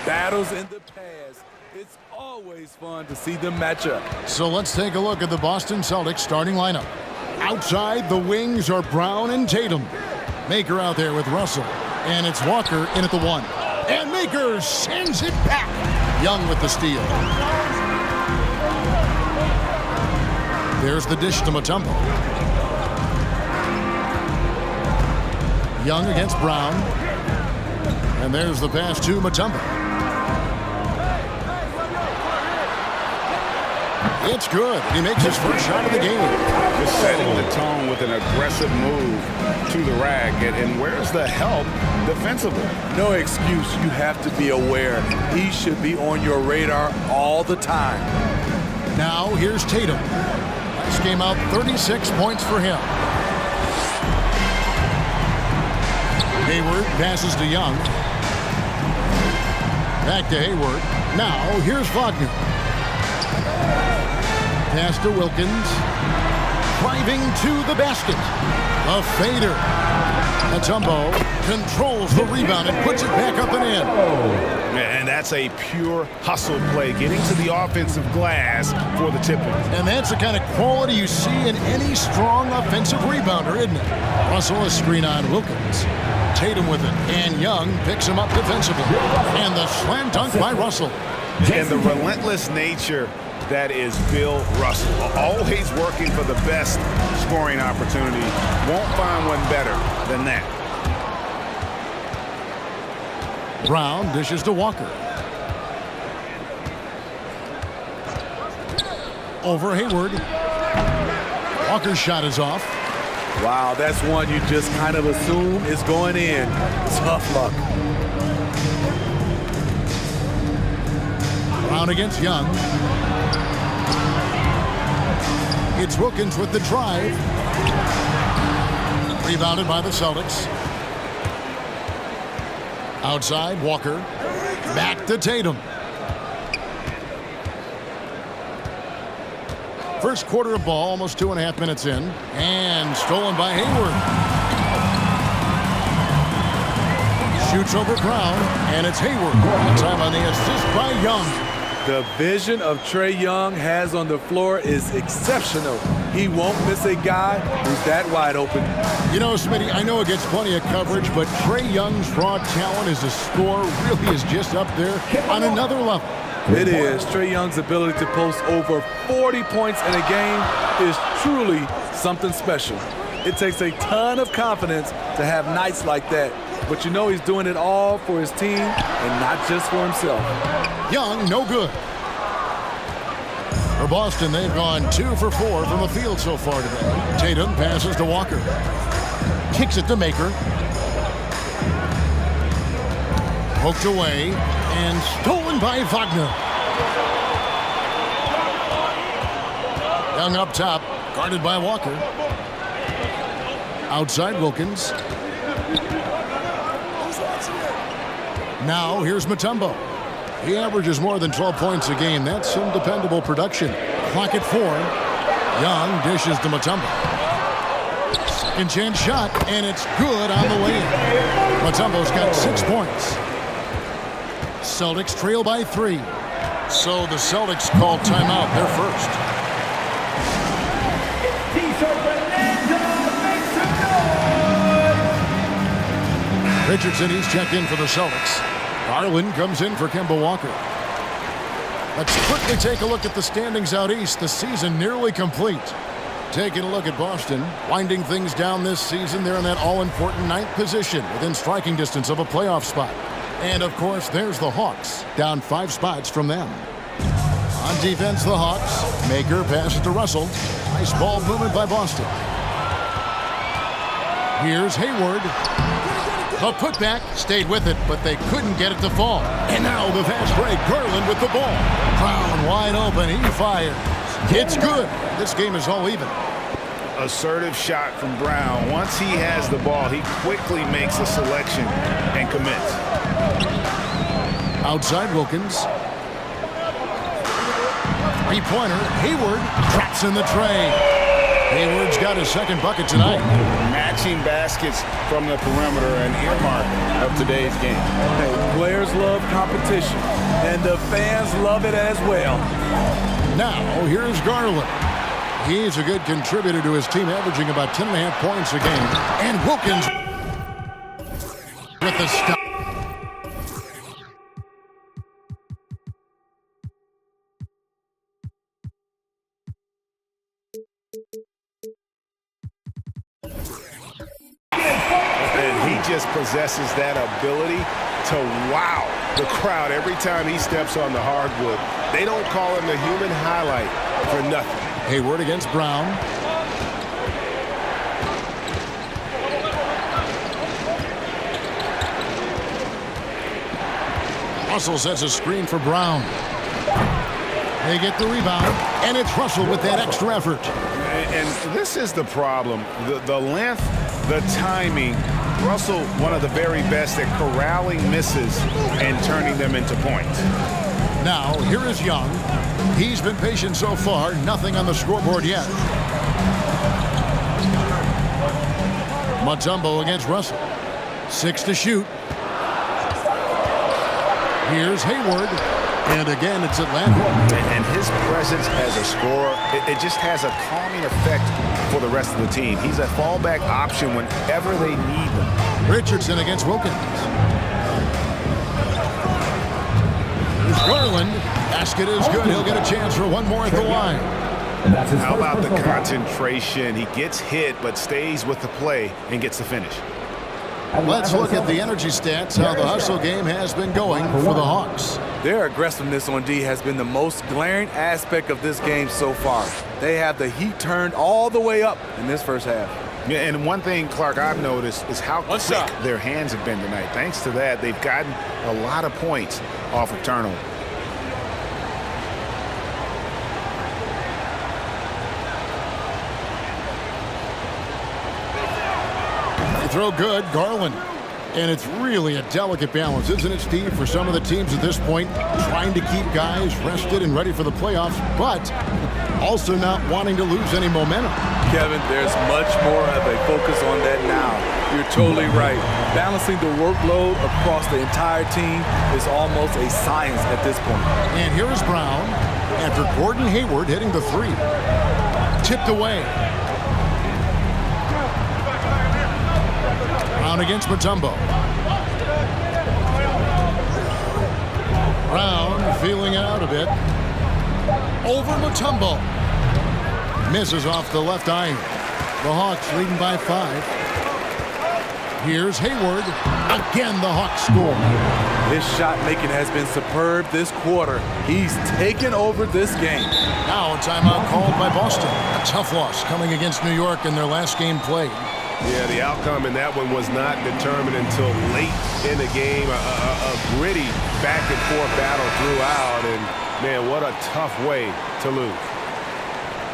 battles in the past. It's always fun to see them match up. So let's take a look at the Boston Celtics starting lineup. Outside, the wings are Brown and Tatum. Maker out there with Russell. And it's Walker in at the 1. And Maker sends it back. Young with the steal. There's the dish to Mutombo. Young against Brown. And there's the pass to Mutombo. It's good. He makes his first shot of the game. Just setting the tone with an aggressive move to the rack. And where's the help defensively? No excuse. You have to be aware. He should be on your radar all the time. Now here's Tatum. Last game out, 36 points for him. Hayward passes to Young. Back to Hayward. Now here's Wagner. Pass to Wilkins. Driving to the basket. A fader. Mutombo controls the rebound and puts it back up and in. And that's a pure hustle play, getting to the offensive glass for the tip-in. And that's the kind of quality you see in any strong offensive rebounder, isn't it? Russell a screen on Wilkins. Tatum with it. And Young picks him up defensively. And the slam dunk by Russell. And the relentless nature that is Bill Russell. Always working for the best scoring opportunity. Won't find one better than that. Brown dishes to Walker. Over Hayward. Walker's shot is off. Wow, that's one you just kind of assume is going in. Tough luck. Brown against Young. It's Wilkins with the drive. Rebounded by the Celtics. Outside, Walker. Back to Tatum. First quarter of ball, almost 2.5 minutes in. And stolen by Hayward. Shoots over Brown, and it's Hayward. Time on the assist by Young. The vision of Trae Young has on the floor is exceptional. He won't miss a guy who's that wide open. You know, Smitty, I know it gets plenty of coverage, but Trae Young's raw talent as a scorer really is just up there on another level. It is. Trae Young's ability to post over 40 points in a game is truly something special. It takes a ton of confidence to have nights like that. But you know he's doing it all for his team and not just for himself. Young, no good. For Boston, they've gone 2 for 4 from the field so far today. Tatum passes to Walker. Kicks it to Maker. Poked away and stolen by Wagner. Young up top, guarded by Walker. Outside Wilkins. Now here's Mutombo. He averages more than 12 points a game. That's some dependable production. Clock at 4. Young dishes to Mutombo. Second chance shot, and it's good on the way in. Mutombo's got 6 points. Celtics trail by 3. So the Celtics call timeout. They're first. Richardson, he's checked in for the Celtics. Garland comes in for Kemba Walker. Let's quickly take a look at the standings out east. The season nearly complete. Taking a look at Boston, winding things down this season. They're in that all-important 9th position within striking distance of a playoff spot. And, of course, there's the Hawks, down 5 spots from them. On defense, the Hawks. Maker passes to Russell. Nice ball movement by Boston. Here's Hayward. The putback stayed with it, but they couldn't get it to fall. And now the fast break. Garland with the ball. Brown wide open. He fires. It's good. This game is all even. Assertive shot from Brown. Once he has the ball, he quickly makes a selection and commits. Outside Wilkins. Three-pointer. Hayward traps in the tray. Hayward's got his second bucket tonight. Matching baskets from the perimeter, an earmark of today's game. Hey, players love competition, and the fans love it as well. Now, here's Garland. He's a good contributor to his team, averaging about 10.5 points a game. And Wilkins with the stop. And he just possesses that ability to wow the crowd every time he steps on the hardwood. They don't call him the human highlight for nothing. Hayward against Brown. Russell sets a screen for Brown. They get the rebound, and it's Russell with that extra effort. And this is the problem. The length, the timing. Russell, one of the very best at corralling misses and turning them into points. Now, here is Young. He's been patient so far. Nothing on the scoreboard yet. Mutombo against Russell. 6 to shoot. Here's Hayward. And again, it's Atlanta. And his presence as a scorer, it just has a calming effect for the rest of the team. He's a fallback option whenever they need him. Richardson against Wilkins. Here's Garland. Basket is good. He'll get a chance for one more at the line. How about the concentration? He gets hit, but stays with the play and gets the finish. Let's look at the energy stats, how the hustle game has been going for the Hawks. Their aggressiveness on D has been the most glaring aspect of this game so far. They have the heat turned all the way up in this first half. Yeah, and one thing, Clark, I've noticed is how quick their hands have been tonight. Thanks to that, they've gotten a lot of points off of turnover. Throw good, Garland. And it's really a delicate balance, isn't it, Steve, for some of the teams at this point, trying to keep guys rested and ready for the playoffs, but also not wanting to lose any momentum. Kevin, there's much more of a focus on that now. You're totally right. Balancing the workload across the entire team is almost a science at this point. And here is Brown after Gordon Hayward hitting the three. Tipped away. Brown against Mutombo. Brown feeling it out a bit. Over Mutombo. Misses off the left iron. The Hawks leading by 5. Here's Hayward. Again, the Hawks score. His shot making has been superb this quarter. He's taken over this game. Now a timeout called by Boston. A tough loss coming against New York in their last game played. Yeah, the outcome in that one was not determined until late in the game. A gritty back-and-forth battle throughout, and, man, what a tough way to lose.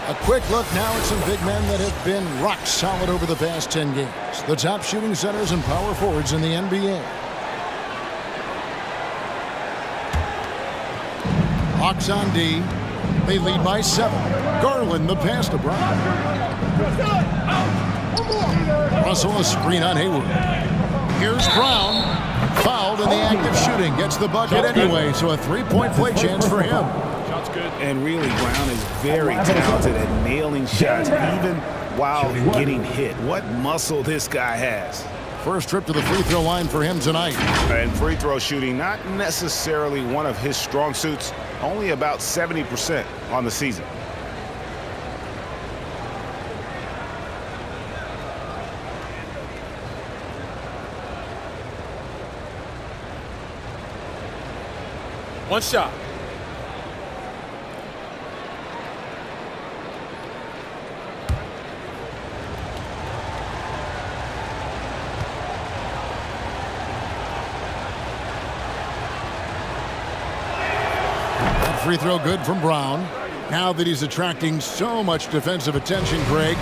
A quick look now at some big men that have been rock solid over the past 10 games. The top shooting centers and power forwards in the NBA. Hawks on D. They lead by 7. Garland the pass to Brown. Russell a screen on Hayward. Here's Brown. Fouled in the act of shooting. Gets the bucket anyway, so a three-point play chance for him. And really, Brown is very talented at nailing shots, even while getting hit. What muscle this guy has. First trip to the free throw line for him tonight. And free throw shooting, not necessarily one of his strong suits, only about 70% on the season. One shot. That free throw good from Brown. Now that he's attracting so much defensive attention, Greg,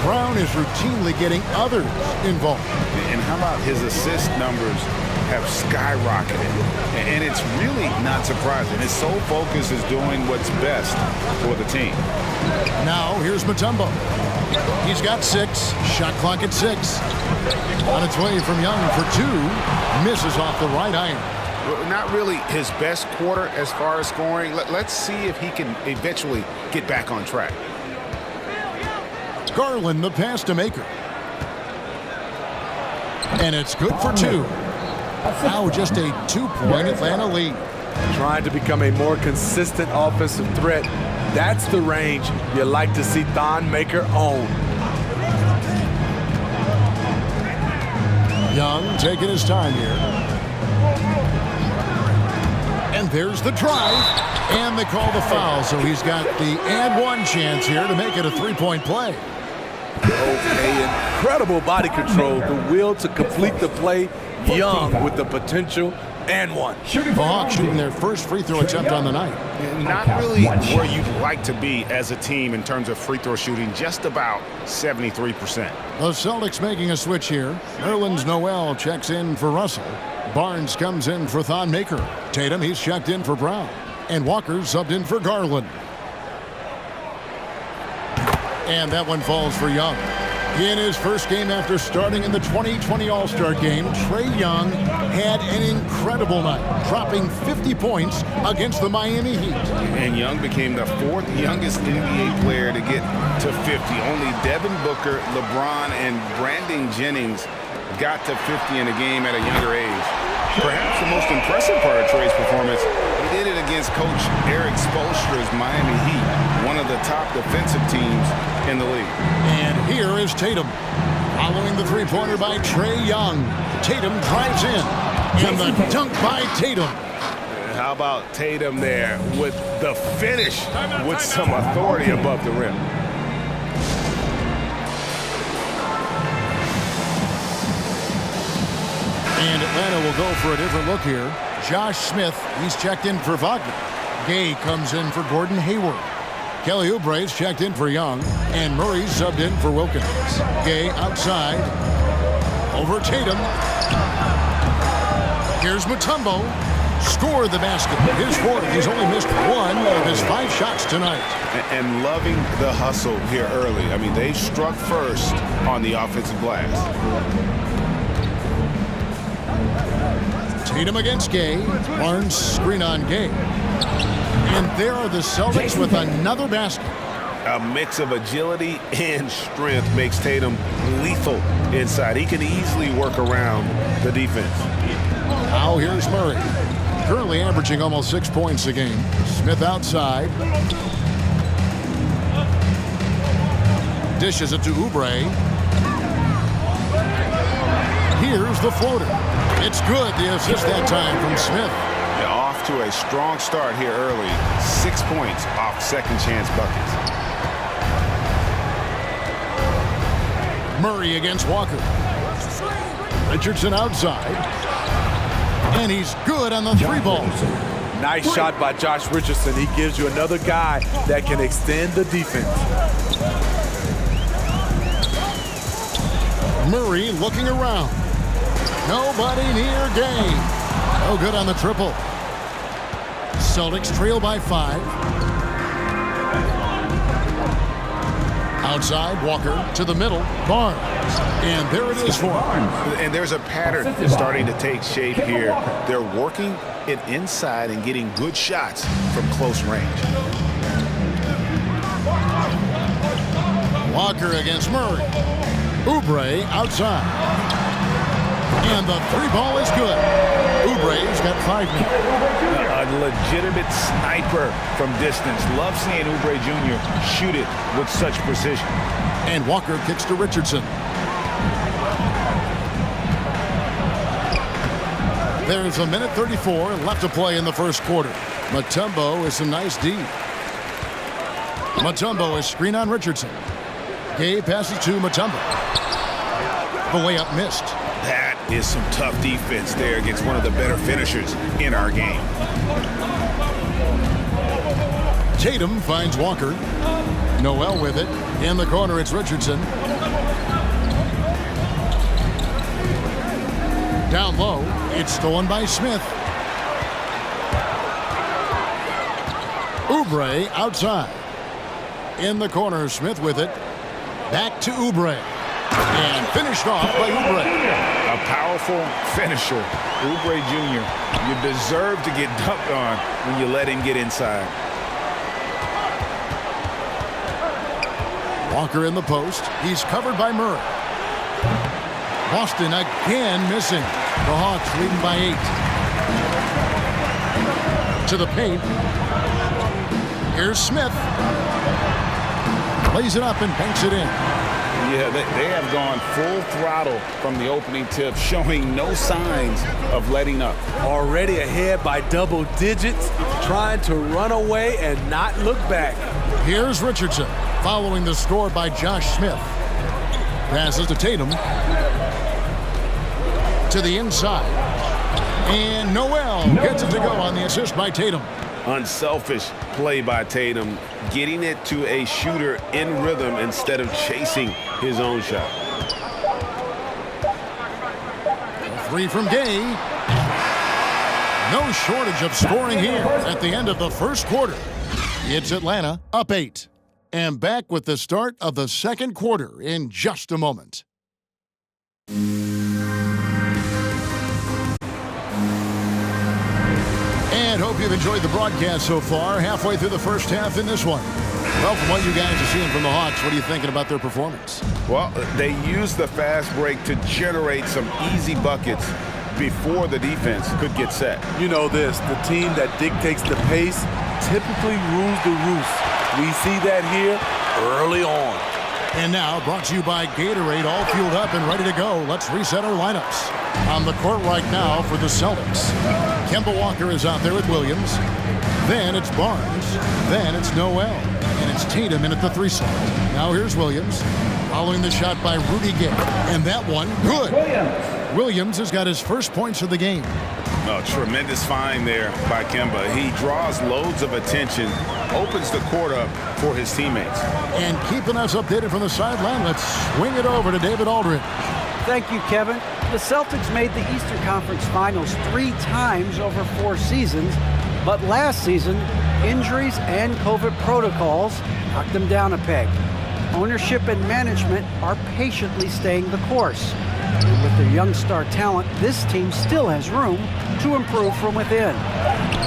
Brown is routinely getting others involved. And how about his assist numbers have skyrocketed. And it's really not surprising. His sole focus is doing what's best for the team. Now here's Mutombo. He's got 6. Shot clock at 6. On its way from Young for 2. Misses off the right iron. Not really his best quarter as far as scoring. Let's see if he can eventually get back on track. Garland the pass to Maker. And it's good for 2. Now just a 2-point Atlanta lead. Trying to become a more consistent offensive threat. That's the range you like to see Thon Maker own. Young taking his time here. And there's the drive. And they call the foul, so he's got the and one chance here to make it a 3-point play. Okay, incredible body control, the will to complete the play. Young with the potential and one. The Hawks shooting their first free throw attempt on the night. Not really where you'd like to be as a team in terms of free throw shooting, just about 73%. The Celtics making a switch here. Nerlens Noel checks in for Russell. Barnes comes in for Thon Maker. Tatum, he's checked in for Brown. And Walker subbed in for Garland. And that one falls for Young. In his first game after starting in the 2020 All-Star game, Trae Young had an incredible night, dropping 50 points against the Miami Heat. And Young became the 4th youngest NBA player to get to 50. Only Devin Booker, LeBron, and Brandon Jennings got to 50 in a game at a younger age. Perhaps the most impressive part of Trae's performance, he did it against Coach Eric Spoelstra's Miami Heat, one of the top defensive teams in the league. And here is Tatum. Following the three-pointer by Trae Young. Tatum drives in. And the dunk by Tatum. How about Tatum there with the finish with some authority above the rim. And Atlanta will go for a different look here. Josh Smith, he's checked in for Wagner. Gay comes in for Gordon Hayward. Kelly Oubre's checked in for Young. And Murray's subbed in for Wilkins. Gay outside. Over Tatum. Here's Mutombo. Scored the basket. His 4th. He's only missed 1 of his 5 shots tonight. And loving the hustle here early. I mean, they struck first on the offensive glass. Tatum against Gay. Barnes screen on Gay. And there are the Celtics with another basket. A mix of agility and strength makes Tatum lethal inside. He can easily work around the defense. Now here's Murray. Currently averaging almost 6 points a game. Smith outside. Dishes it to Oubre. Here's the floater. It's good. The assist that time from Smith. They're off to a strong start here early. 6 points off second chance buckets. Murray against Walker. Richardson outside. And he's good on the 3-ball. Nice shot by Josh Richardson. He gives you another guy that can extend the defense. Murray looking around. Nobody near Gay. No good on the triple. Celtics trail by 5. Outside, Walker to the middle. Barnes. And there it is for him. And there's a pattern starting to take shape here. They're working it inside and getting good shots from close range. Walker against Murray. Oubre outside. And the 3-ball is good. Oubre's got 5 now. A legitimate sniper from distance. Love seeing Oubre Jr. shoot it with such precision. And Walker kicks to Richardson. There's a minute 34 left to play in the first quarter. Mutombo is some nice D. Mutombo is screen on Richardson. Gay passes to Mutombo. The layup missed. That is some tough defense there against one of the better finishers in our game. Tatum finds Walker. Noel with it. In the corner, it's Richardson. Down low, it's stolen by Smith. Oubre outside. In the corner, Smith with it. Back to Oubre. And finished off by Oubre. A powerful finisher. Oubre Jr., you deserve to get dunked on when you let him get inside. Walker in the post. He's covered by Murray. Boston again missing. The Hawks leading by 8. To the paint. Here's Smith. Lays it up and banks it in. Yeah, they have gone full throttle from the opening tip, showing no signs of letting up. Already ahead by double digits, trying to run away and not look back. Here's Richardson, following the score by Josh Smith. Passes to Tatum. To the inside. And Noel gets it to go on the assist by Tatum. Unselfish play by Tatum, getting it to a shooter in rhythm instead of chasing his own shot. 3 from Gay. No shortage of scoring here at the end of the first quarter. It's Atlanta up 8. And back with the start of the second quarter in just a moment. And hope you've enjoyed the broadcast so far. Halfway through the first half in this one. Well, from what you guys are seeing from the Hawks, what are you thinking about their performance? Well, they used the fast break to generate some easy buckets before the defense could get set. You know this, the team that dictates the pace typically rules the roost. We see that here early on. And now, brought to you by Gatorade, all fueled up and ready to go. Let's reset our lineups. On the court right now for the Celtics. Kemba Walker is out there with Williams. Then it's Barnes. Then it's Noel. And it's Tatum in at the 3 slot. Now here's Williams. Following the shot by Rudy Gay. And that one, good. Williams has got his first points of the game. Oh, tremendous find there by Kemba. He draws loads of attention, opens the court up for his teammates. And keeping us updated from the sideline, let's swing it over to David Aldridge. Thank you, Kevin. The Celtics made the Eastern Conference Finals 3 times over 4 seasons, but last season, injuries and COVID protocols knocked them down a peg. Ownership and management are patiently staying the course. And with their young star talent, this team still has room to improve from within.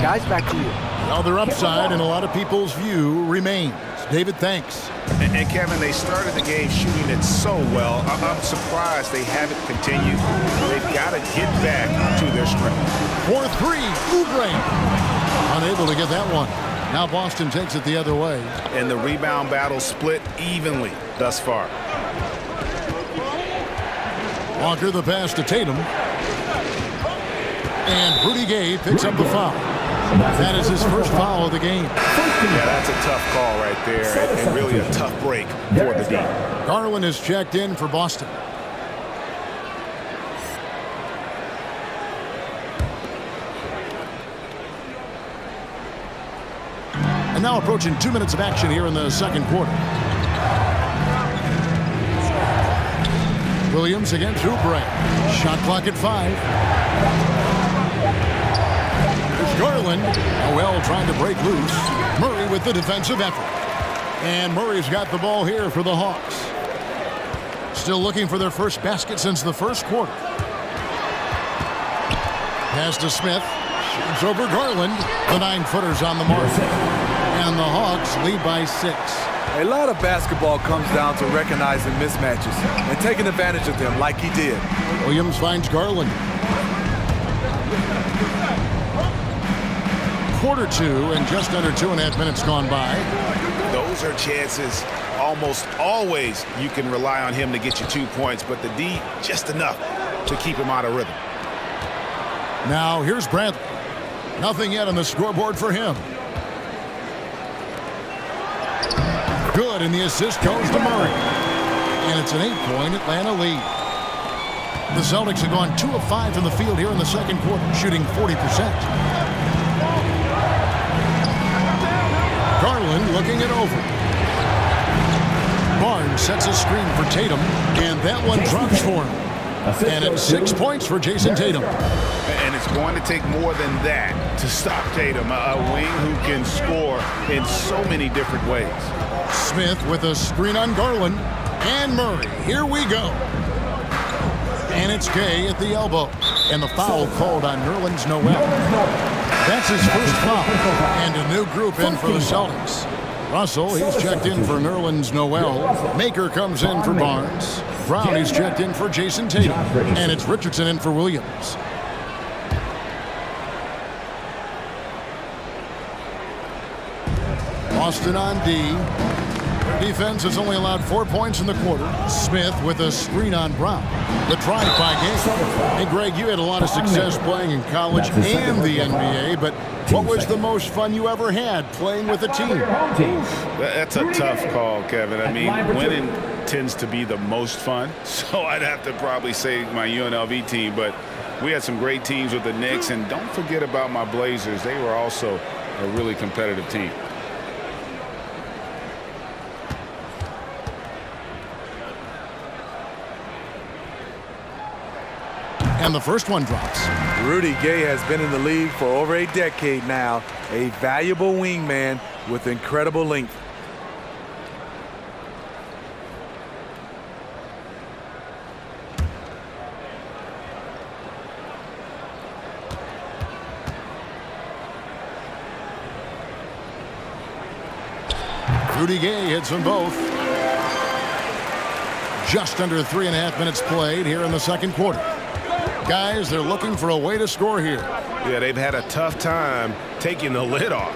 Guys, back to you. Well, their upside in a lot of people's view remains. David, thanks. And Kevin, they started the game shooting it so well. I'm surprised they haven't continued. They've got to get back to their strength. 4-3, Oubre. Unable to get that one. Now Boston takes it the other way. And the rebound battle split evenly thus far. Walker the pass to Tatum. And Rudy Gay picks up the foul. That is his first foul of the game. Yeah, that's a tough call right there, and really a tough break for the D. Garland is checked in for Boston. And now approaching 2 minutes of action here in the second quarter. Williams against Oubre. Shot clock at 5. There's Garland. Noel trying to break loose. Murray with the defensive effort. And Murray's got the ball here for the Hawks. Still looking for their first basket since the first quarter. Pass to Smith. Shoots over Garland. The 9-footer's on the mark. And the Hawks lead by 6. A lot of basketball comes down to recognizing mismatches and taking advantage of them like he did. Williams finds Garland. Quarter 2 and just under 2.5 minutes gone by. Those are chances almost always you can rely on him to get you 2 points, but the D just enough to keep him out of rhythm. Now here's Bradley. Nothing yet on the scoreboard for him. Good, and the assist goes to Murray. And it's an 8-point Atlanta lead. The Celtics have gone 2 of 5 from the field here in the second quarter, shooting 40%. Garland looking it over. Barnes sets a screen for Tatum, and that one drops for him. And it's 6 points for Jayson Tatum. And it's going to take more than that to stop Tatum, a wing who can score in so many different ways. Smith with a screen on Garland. And Murray. Here we go. And it's Gay at the elbow. And the foul called on Nerlens Noel. That's his first foul. And a new group in for the Celtics. Russell, he's checked in for Nerlens Noel. Maker comes in for Barnes. Brown, he's checked in for Jayson Tatum. And it's Richardson in for Williams. Boston on D. Defense has only allowed 4 points in the quarter. Smith with a screen on Brown. The drive by Gay. And Greg, you had a lot of success playing in college and the NBA, but what was the most fun you ever had playing with a team? That's a tough call, Kevin. I mean, winning tends to be the most fun, so I'd have to probably say my UNLV team, but we had some great teams with the Knicks, and don't forget about my Blazers. They were also a really competitive team. And the first one drops. Rudy Gay has been in the league for over a decade now, a valuable wingman with incredible length. Rudy Gay hits them both. Just under 3.5 minutes played here in the second quarter. Guys, they're looking for a way to score here. Yeah, they've had a tough time taking the lid off.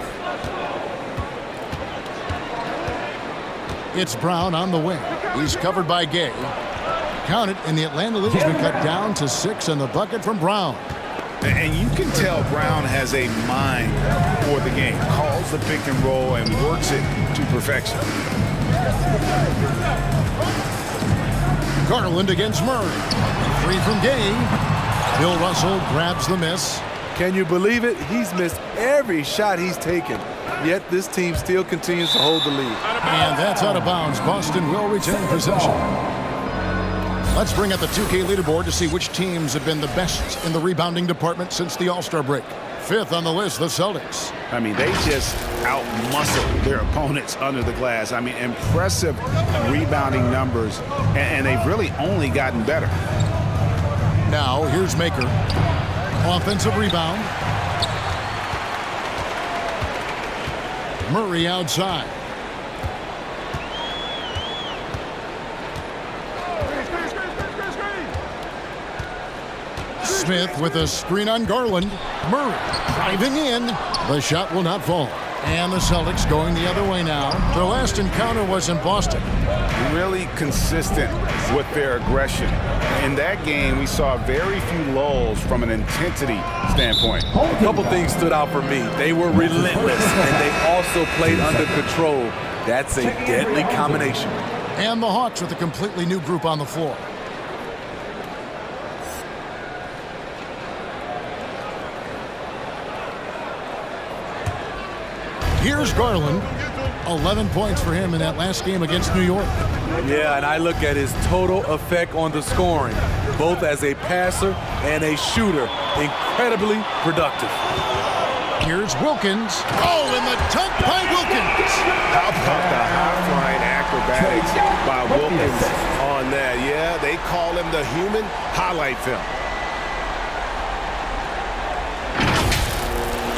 It's Brown on the wing. He's covered by Gay. Count it, and the Atlanta Leafs been cut down to 6 in the bucket from Brown. And you can tell Brown has a mind for the game. Calls the pick and roll and works it to perfection. Garland against Murray. 3 from Gay. Bill Russell grabs the miss. Can you believe it? He's missed every shot he's taken, yet this team still continues to hold the lead. And that's out of bounds. Boston will retain possession. Let's bring up the 2K leaderboard to see which teams have been the best in the rebounding department since the All-Star break. 5th on the list, the Celtics. I mean, they just out-muscled their opponents under the glass. I mean, impressive rebounding numbers, and they've really only gotten better. Now, here's Maker. Offensive rebound. Murray outside. Smith with a screen on Garland. Murray driving in. The shot will not fall. And the Celtics going the other way now. Their last encounter was in Boston. Really consistent with their aggression. In that game, we saw very few lulls from an intensity standpoint. A couple things stood out for me. They were relentless, and they also played under control. That's a deadly combination. And the Hawks with a completely new group on the floor. Here's Garland. 11 points for him in that last game against New York. Yeah, and I look at his total effect on the scoring, both as a passer and a shooter. Incredibly productive. Here's Wilkins. Oh, and the dunk by Wilkins. How about the high-flying acrobatics by Wilkins on that? Yeah, they call him the human highlight film.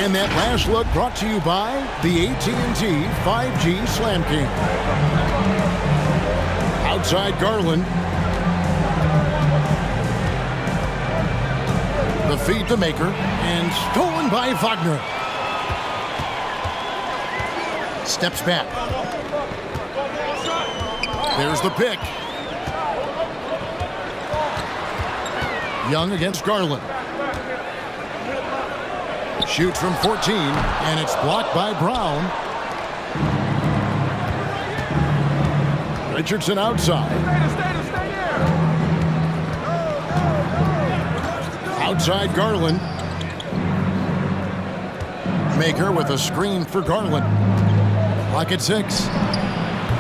And that last look brought to you by the AT&T 5G Slam King. Outside Garland. The feed to Maker. And stolen by Wagner. Steps back. There's the pick. Young against Garland. Shoots from 14, and it's blocked by Brown. Richardson outside. Outside Garland. Maker with a screen for Garland. Clock at 6.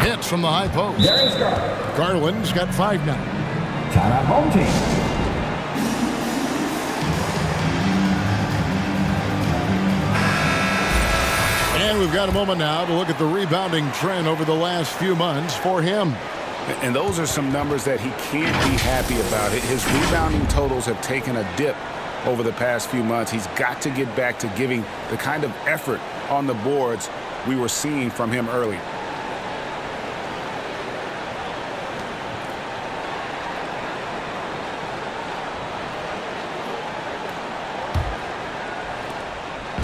Hits from the high post. Garland's got 5 now. Time out, home team. And we've got a moment now to look at the rebounding trend over the last few months for him. And those are some numbers that he can't be happy about. His rebounding totals have taken a dip over the past few months. He's got to get back to giving the kind of effort on the boards we were seeing from him earlier.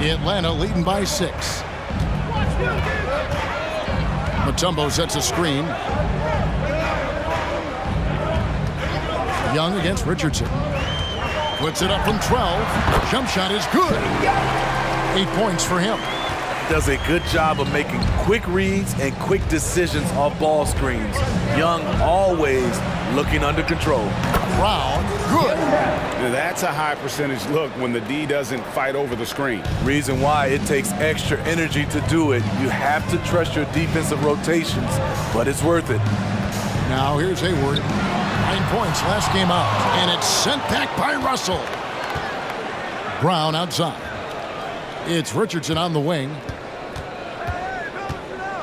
Atlanta leading by 6. Mutombo sets a screen. Young against Richardson. Puts it up from 12. Jump shot is good. 8 points for him. Does a good job of making quick reads and quick decisions off ball screens. Young always looking under control. Brown, good. Now that's a high percentage look when the D doesn't fight over the screen. Reason why it takes extra energy to do it. You have to trust your defensive rotations, but it's worth it. Now here's Hayward. 9 points last game out, and it's sent back by Russell. Brown outside. It's Richardson on the wing.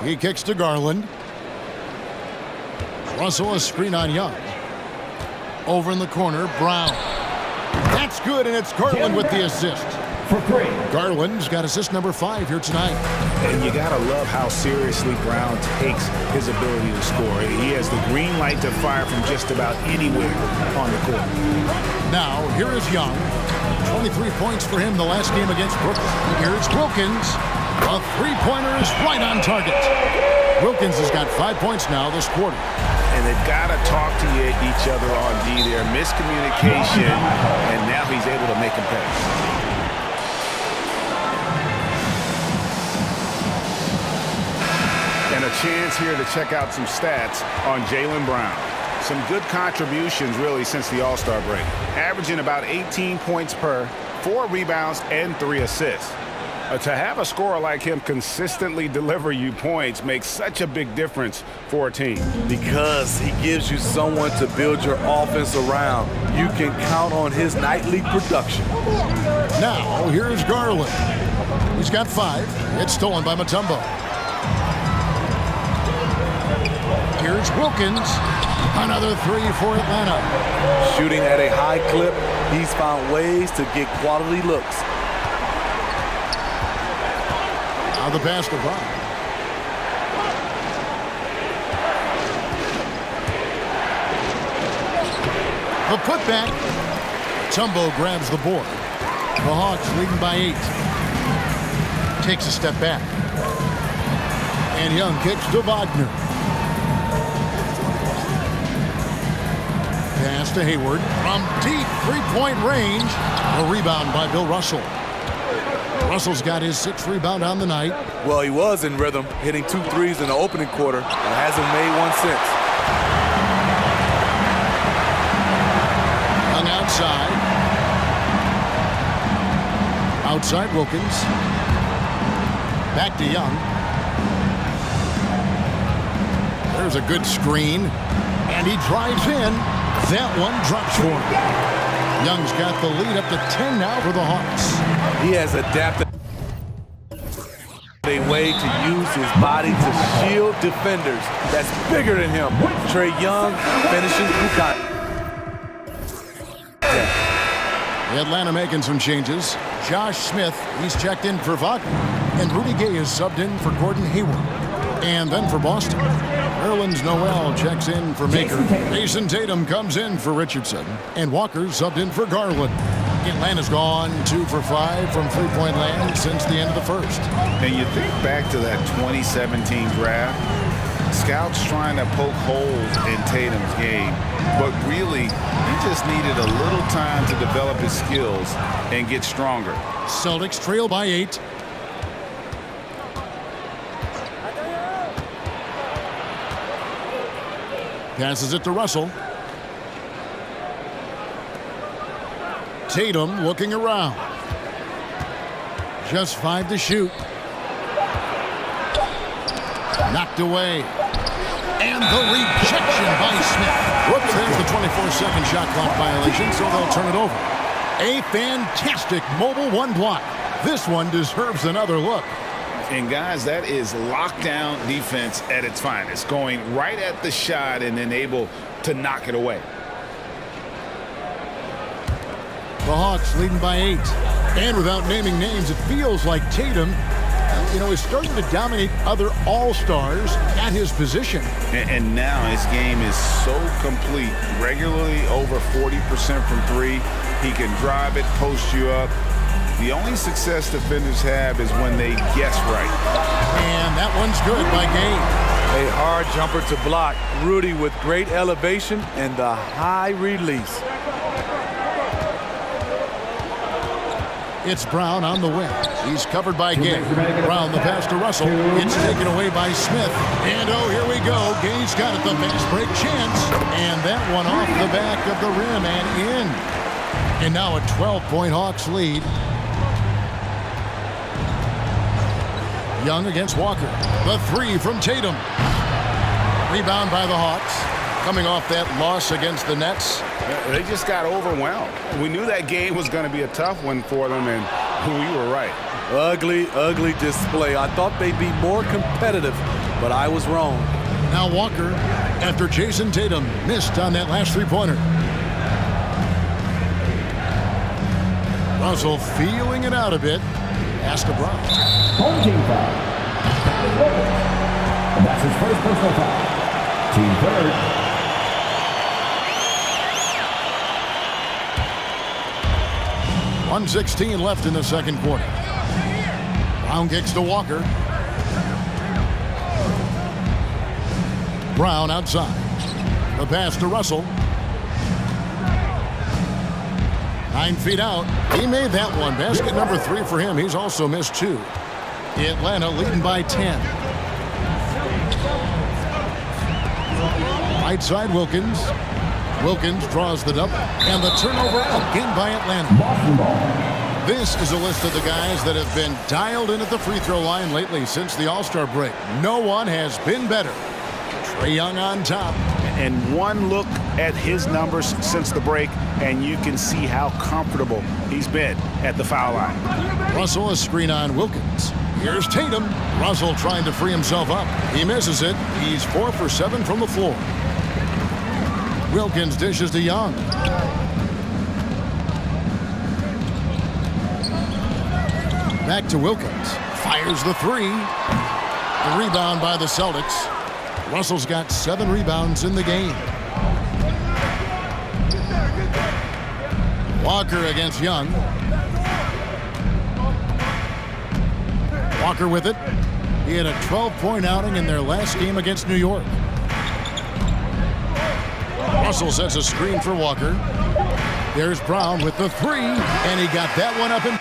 He kicks to Garland. Russell a screen on Young. Over in the corner, Brown. That's good, and it's Garland with the assist. For 3. Garland's got assist number 5 here tonight. And you gotta love how seriously Brown takes his ability to score. He has the green light to fire from just about anywhere on the court. Now, here is Young. 23 points for him the last game against Brooklyn. Here's Wilkins. A three-pointer is right on target. Wilkins has got 5 points now this quarter. And they've got to talk to each other on D there. Miscommunication, and now he's able to make him pay. And a chance here to check out some stats on Jaylen Brown. Some good contributions, really, since the All-Star break. Averaging about 18 points per, 4 rebounds, and 3 assists. To have a scorer like him consistently deliver you points makes such a big difference for a team. Because he gives you someone to build your offense around. You can count on his nightly production. Now, here's Garland. He's got 5. It's stolen by Mutombo. Here's Wilkins. Another 3 for Atlanta. Shooting at a high clip, he's found ways to get quality looks. Now the pass to Brown. The putback. Tumbo grabs the board. The Hawks leading by 8. Takes a step back. And Young kicks to Wagner. Pass to Hayward from deep three-point range. A rebound by Bill Russell. Russell's got his 6th rebound on the night. Well, he was in rhythm, hitting 2 threes in the opening quarter, and hasn't made one since. Young outside. Outside Wilkins. Back to Young. There's a good screen. And he drives in. That one drops for him. Young's got the lead up to 10 now for the Hawks. He has adapted a way to use his body to shield defenders that's bigger than him. Trae Young finishes Buchanan. Atlanta making some changes. Josh Smith, he's checked in for Wagner. And Rudy Gay is subbed in for Gordon Hayward. And then for Boston, Nerlens Noel checks in for Maker. Jayson Tatum comes in for Richardson. And Walker subbed in for Garland. Atlanta's gone 2 for 5 from three-point land since the end of the first. And you think back to that 2017 draft, scouts trying to poke holes in Tatum's game, but really, he just needed a little time to develop his skills and get stronger. Celtics trail by 8. Passes it to Russell. Tatum looking around. Just 5 to shoot. Knocked away. And the rejection by Smith. Whoops, there's the 24-second shot clock violation, so they'll turn it over. A fantastic mobile 1 block. This one deserves another look. And guys, that is lockdown defense at its finest, going right at the shot and then able to knock it away. The Hawks leading by 8. And without naming names, it feels like Tatum, is starting to dominate other all-stars at his position. And now his game is so complete. Regularly over 40% from 3. He can drive it, post you up. The only success defenders have is when they guess right. And that one's good by Game. A hard jumper to block. Rudy with great elevation and the high release. It's Brown on the wing. He's covered by Gay. Brown the pass to Russell. It's taken away by Smith. And here we go. Gay's got it, the fast break chance. And that one off the back of the rim and in. And now a 12-point Hawks lead. Young against Walker. The 3 from Tatum. Rebound by the Hawks. Coming off that loss against the Nets. They just got overwhelmed. We knew that game was going to be a tough one for them, and we were right. Ugly, ugly display. I thought they'd be more competitive, but I was wrong. Now Walker, after Jayson Tatum missed on that last three-pointer. Russell feeling it out a bit. Pass to Brown. Home team foul. And that's his first personal foul. Team third. 1:16 left in the second quarter. Brown kicks to Walker. Brown outside. The pass to Russell. 9 feet out. He made that one. Basket number 3 for him. He's also missed 2. Atlanta leading by 10. Right side Wilkins. Wilkins draws the double. And the turnover again by Atlanta. This is a list of the guys that have been dialed in at the free throw line lately since the All-Star break. No one has been better. Trae Young on top. And one look at his numbers since the break, and you can see how comfortable he's been at the foul line. Russell a screen on Wilkins. Here's Tatum. Russell trying to free himself up. He misses it. He's 4 for 7 from the floor. Wilkins dishes to Young. Back to Wilkins. Fires the 3. The rebound by the Celtics. Russell's got 7 rebounds in the game. Walker against Young. Walker with it. He had a 12-point outing in their last game against New York. Russell sets a screen for Walker. There's Brown with the 3, and he got that one up in...